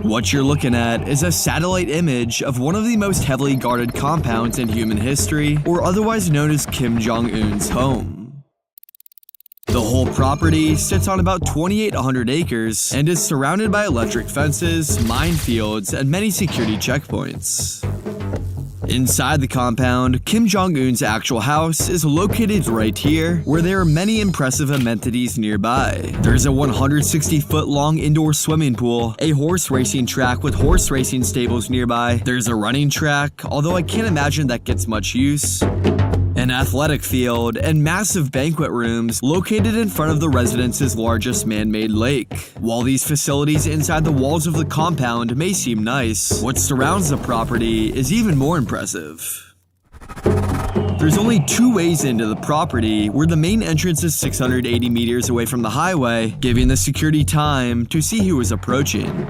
What you're looking at is a satellite image of one of the most heavily guarded compounds in human history, or otherwise known as Kim Jong-un's home. The whole property sits on about 2,800 acres and is surrounded by electric fences, minefields, and many security checkpoints. Inside the compound, Kim Jong-un's actual house is located right here, where there are many impressive amenities nearby. There's a 160-foot long indoor swimming pool, a horse racing track with horse racing stables nearby, there's a running track, although I can't imagine that gets much use, an athletic field, and massive banquet rooms located in front of the residence's largest man-made lake. While these facilities inside the walls of the compound may seem nice, what surrounds the property is even more impressive. There's only 2 ways into the property, where the main entrance is 680 meters away from the highway, giving the security time to see who is approaching.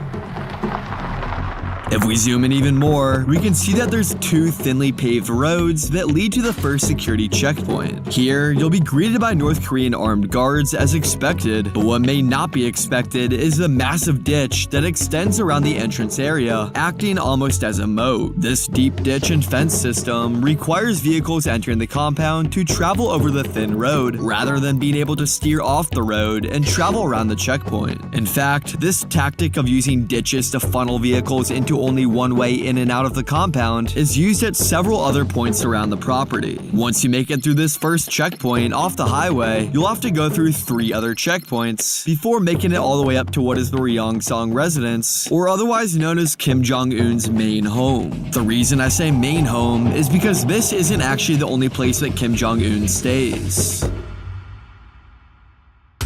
If we zoom in even more, we can see that there's 2 thinly paved roads that lead to the first security checkpoint. Here, you'll be greeted by North Korean armed guards as expected, but what may not be expected is the massive ditch that extends around the entrance area, acting almost as a moat. This deep ditch and fence system requires vehicles entering the compound to travel over the thin road, rather than being able to steer off the road and travel around the checkpoint. In fact, this tactic of using ditches to funnel vehicles into only one way in and out of the compound is used at several other points around the property. Once you make it through this first checkpoint off the highway, you'll have to go through 3 other checkpoints before making it all the way up to what is the Ryongsong residence, or otherwise known as Kim Jong-un's main home. The reason I say main home is because this isn't actually the only place that Kim Jong-un stays.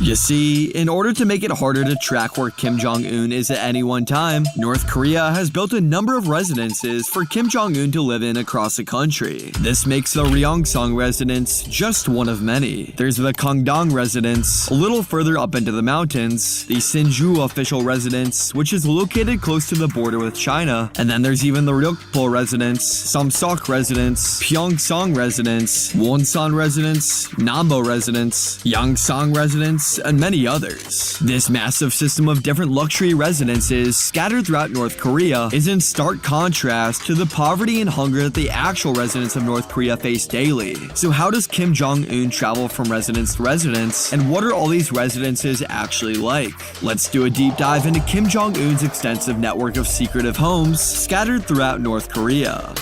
You see, in order to make it harder to track where Kim Jong-un is at any one time, North Korea has built a number of residences for Kim Jong-un to live in across the country. This makes the Ryongsong residence just one of many. There's the Kangdong residence, a little further up into the mountains, the Sinju official residence, which is located close to the border with China, and then there's even the Ryukpo residence, Samseok residence, Pyeongsang residence, Wonsan residence, Nambo residence, Yangsang residence, and many others. This massive system of different luxury residences scattered throughout North Korea is in stark contrast to the poverty and hunger that the actual residents of North Korea face daily. So how does Kim Jong-un travel from residence to residence, and what are all these residences actually like? Let's do a deep dive into Kim Jong-un's extensive network of secretive homes scattered throughout North Korea.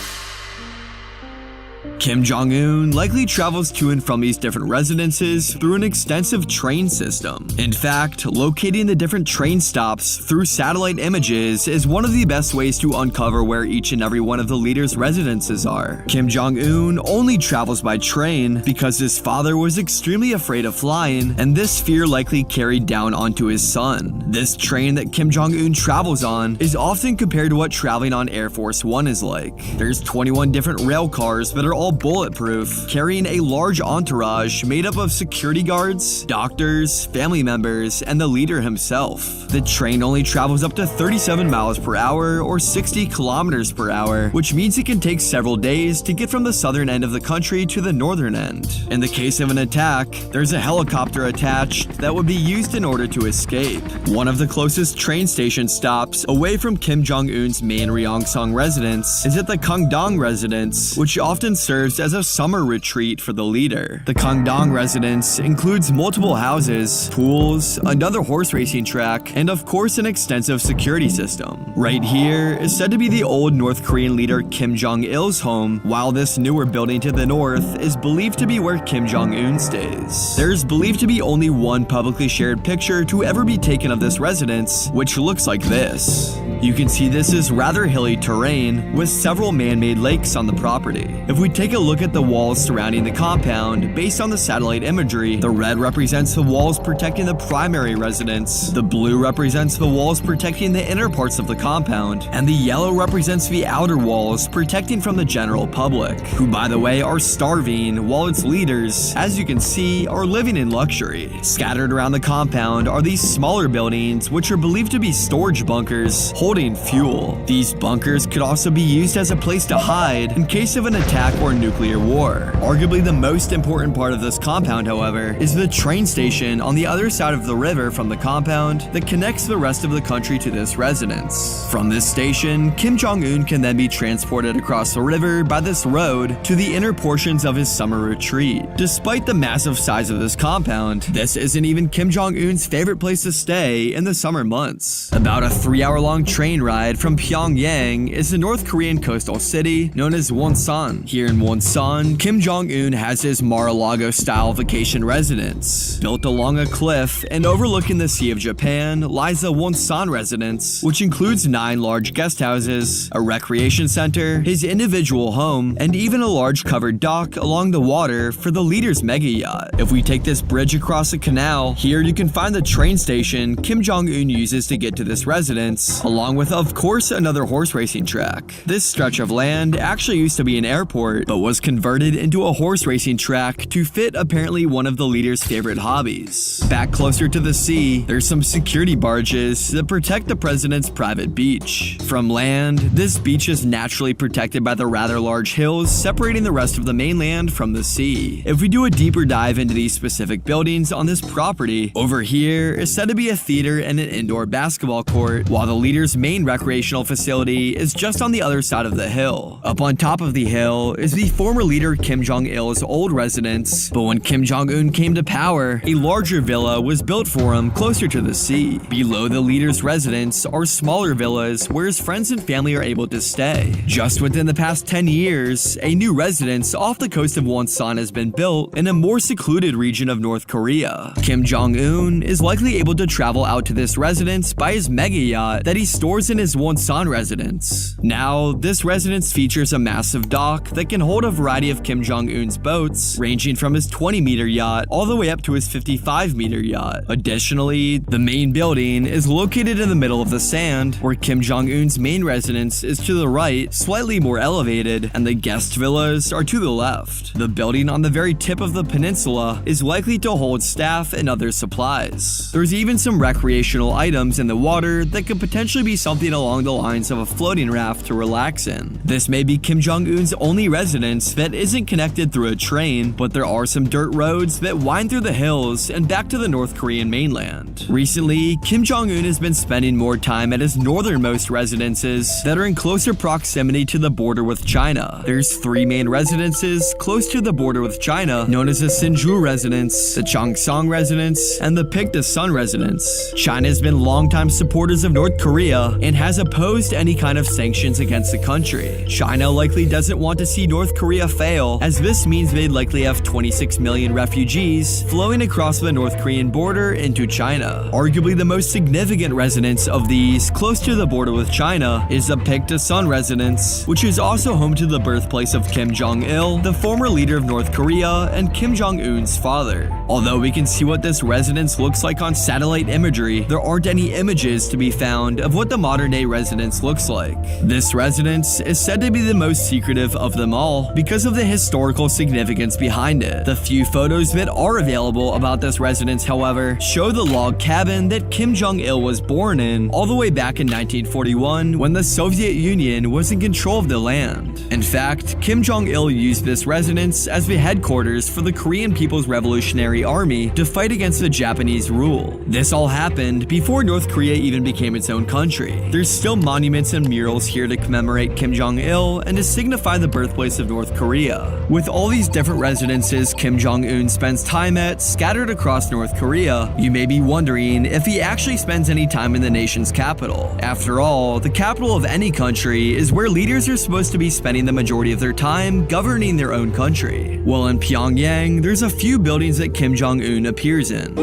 Kim Jong-un likely travels to and from these different residences through an extensive train system. In fact, locating the different train stops through satellite images is one of the best ways to uncover where each and every one of the leaders' residences are. Kim Jong-un only travels by train because his father was extremely afraid of flying, and this fear likely carried down onto his son. This train that Kim Jong-un travels on is often compared to what traveling on Air Force One is like. There's 21 different rail cars that are all bulletproof, carrying a large entourage made up of security guards, doctors, family members, and the leader himself. The train only travels up to 37 miles per hour or 60 kilometers per hour, which means it can take several days to get from the southern end of the country to the northern end. In the case of an attack, there's a helicopter attached that would be used in order to escape. One of the closest train station stops away from Kim Jong-un's main Ryongsong residence is at the Kangdong residence, which often serves as a summer retreat for the leader. The Kangdong residence includes multiple houses, pools, another horse racing track, and of course an extensive security system. Right here is said to be the old North Korean leader Kim Jong-il's home, while this newer building to the north is believed to be where Kim Jong-un stays. There's believed to be only one publicly shared picture to ever be taken of this residence, which looks like this. You can see this is rather hilly terrain with several man-made lakes on the property. If we take a look at the walls surrounding the compound, based on the satellite imagery, the red represents the walls protecting the primary residence, the blue represents the walls protecting the inner parts of the compound, and the yellow represents the outer walls protecting from the general public, who by the way are starving, while its leaders, as you can see, are living in luxury. Scattered around the compound are these smaller buildings which are believed to be storage bunkers, holding holding fuel. These bunkers could also be used as a place to hide in case of an attack or nuclear war. Arguably the most important part of this compound, however, is the train station on the other side of the river from the compound that connects the rest of the country to this residence. From this station, Kim Jong-un can then be transported across the river by this road to the inner portions of his summer retreat. Despite the massive size of this compound, this isn't even Kim Jong-un's favorite place to stay in the summer months. About a 3-hour-long train ride from Pyongyang is the North Korean coastal city known as Wonsan. Here in Wonsan, Kim Jong-un has his Mar-a-Lago-style vacation residence. Built along a cliff and overlooking the Sea of Japan lies the Wonsan residence, which includes 9 large guest houses, a recreation center, his individual home, and even a large covered dock along the water for the leader's mega yacht. If we take this bridge across a canal, here you can find the train station Kim Jong-un uses to get to this residence, along with, of course, another horse racing track. This stretch of land actually used to be an airport, but was converted into a horse racing track to fit apparently one of the leader's favorite hobbies. Back closer to the sea, there's some security barges that protect the president's private beach. From land, this beach is naturally protected by the rather large hills separating the rest of the mainland from the sea. If we do a deeper dive into these specific buildings on this property, over here is said to be a theater and an indoor basketball court, while the leader's main recreational facility is just on the other side of the hill. Up on top of the hill is the former leader Kim Jong-il's old residence, but when Kim Jong-un came to power, a larger villa was built for him closer to the sea. Below the leader's residence are smaller villas where his friends and family are able to stay. Just within the past 10 years, a new residence off the coast of Wonsan has been built in a more secluded region of North Korea. Kim Jong-un is likely able to travel out to this residence by his mega yacht that he stores in his Wonsan residence. Now, this residence features a massive dock that can hold a variety of Kim Jong-un's boats, ranging from his 20-meter yacht all the way up to his 55-meter yacht. Additionally, the main building is located in the middle of the sand, where Kim Jong-un's main residence is to the right, slightly more elevated, and the guest villas are to the left. The building on the very tip of the peninsula is likely to hold staff and other supplies. There's even some recreational items in the water that could potentially be something along the lines of a floating raft to relax in. This may be Kim Jong-un's only residence that isn't connected through a train, but there are some dirt roads that wind through the hills and back to the North Korean mainland. Recently, Kim Jong-un has been spending more time at his northernmost residences that are in closer proximity to the border with China. There's 3 main residences close to the border with China, known as the Sinju residence, the Chongsong residence, and the Picta-Sun residence. China has been longtime supporters of North Korea and has opposed any kind of sanctions against the country. China likely doesn't want to see North Korea fail, as this means they'd likely have 26 million refugees flowing across the North Korean border into China. Arguably the most significant residence of these close to the border with China is the Picta-Sun residence, which is also home to the birthplace of Kim Jong-il, the former leader of North Korea and Kim Jong-un's father. Although we can see what this residence looks like on satellite imagery, there aren't any images to be found of what the modern-day residence looks like. This residence is said to be the most secretive of them all because of the historical significance behind it. The few photos that are available about this residence, however, show the log cabin that Kim Jong-il was born in all the way back in 1941 when the Soviet Union was in control of the land. In fact, Kim Jong-il used this residence as the headquarters for the Korean People's Revolutionary Army to fight against the Japanese rule. This all happened before North Korea even became its own country. There's still monuments and murals here to commemorate Kim Jong-il and to signify the birthplace of North Korea. With all these different residences Kim Jong-un spends time at scattered across North Korea, you may be wondering if he actually spends any time in the nation's capital. After all, the capital of any country is where leaders are supposed to be spending the majority of their time governing their own country. Well, in Pyongyang, there's a few buildings that Kim Jong-un appears in.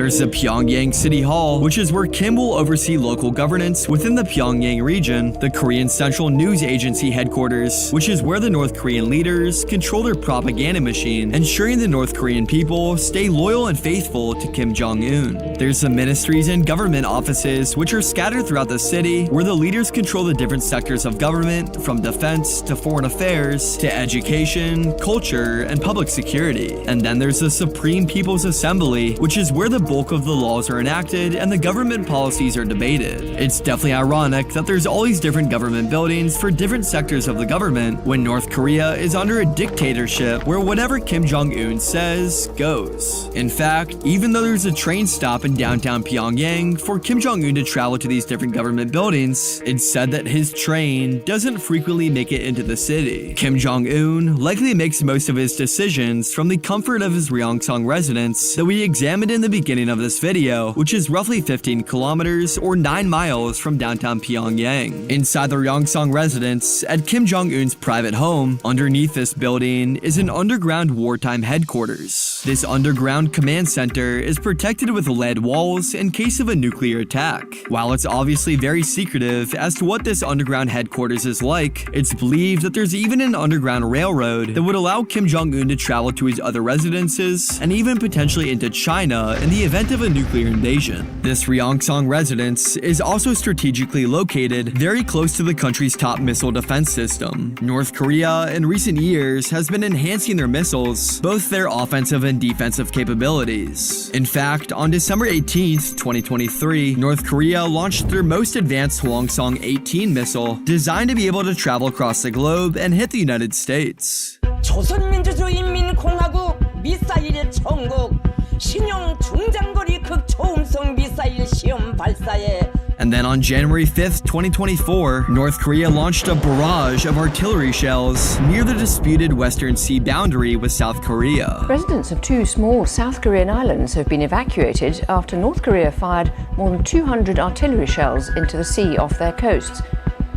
There's the Pyongyang City Hall, which is where Kim will oversee local governance within the Pyongyang region, the Korean Central News Agency headquarters, which is where the North Korean leaders control their propaganda machine, ensuring the North Korean people stay loyal and faithful to Kim Jong-un. There's the ministries and government offices, which are scattered throughout the city, where the leaders control the different sectors of government, from defense defense, to foreign affairs, to education, culture, and public security. And then there's the Supreme People's Assembly, which is where the bulk of the laws are enacted and the government policies are debated. It's definitely ironic that there's all these different government buildings for different sectors of the government when North Korea is under a dictatorship where whatever Kim Jong-un says goes. In fact, even though there's a train stop in downtown Pyongyang for Kim Jong-un to travel to these different government buildings, it's said that his train doesn't frequently make it into the city. Kim Jong-un likely makes most of his decisions from the comfort of his Ryongsan residence that we examined in the beginning of this video, which is roughly 15 kilometers or 9 miles from downtown Pyongyang. Inside the Ryongsan residence, at Kim Jong-un's private home, underneath this building is an underground wartime headquarters. This underground command center is protected with lead walls in case of a nuclear attack. While it's obviously very secretive as to what this underground headquarters is like, it's believed that there's even an underground railroad that would allow Kim Jong-un to travel to his other residences and even potentially into China in the event of a nuclear invasion. This Ryongsan residence is also strategically located very close to the country's top missile defense system. North Korea in recent years has been enhancing their missiles, both their offensive and defensive capabilities. In fact, on December 18th, 2023, North Korea launched their most advanced Hwasong-18 missile, designed to be able to travel across the globe and hit the United States. 조선민주주의인민공화국 미사일 천국 신형 중장거리 극초음속 미사일 시험 발사에. And then on January 5th, 2024, North Korea launched a barrage of artillery shells near the disputed Western Sea boundary with South Korea. Residents of two small South Korean islands have been evacuated after North Korea fired more than 200 artillery shells into the sea off their coasts.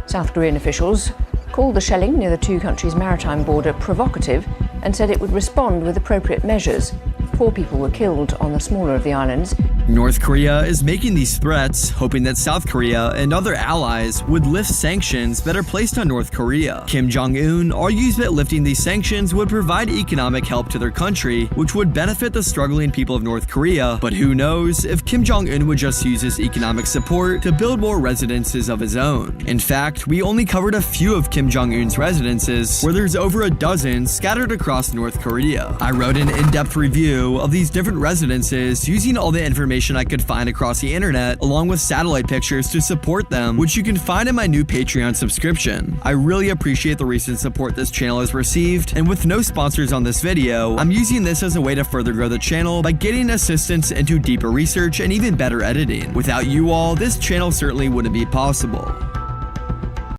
South Korean officials called the shelling near the two countries' maritime border provocative and said it would respond with appropriate measures. 4 people were killed on the smaller of the islands. North Korea is making these threats, hoping that South Korea and other allies would lift sanctions that are placed on North Korea. Kim Jong-un argues that lifting these sanctions would provide economic help to their country, which would benefit the struggling people of North Korea, but who knows if Kim Jong-un would just use his economic support to build more residences of his own. In fact, we only covered a few of Kim Jong-un's residences, where there's over a dozen scattered across North Korea. I wrote an in-depth review of these different residences using all the information I could find across the internet, along with satellite pictures to support them, which you can find in my new Patreon subscription. I really appreciate the recent support this channel has received, and with no sponsors on this video, I'm using this as a way to further grow the channel by getting assistance into deeper research and even better editing. Without you all, this channel certainly wouldn't be possible.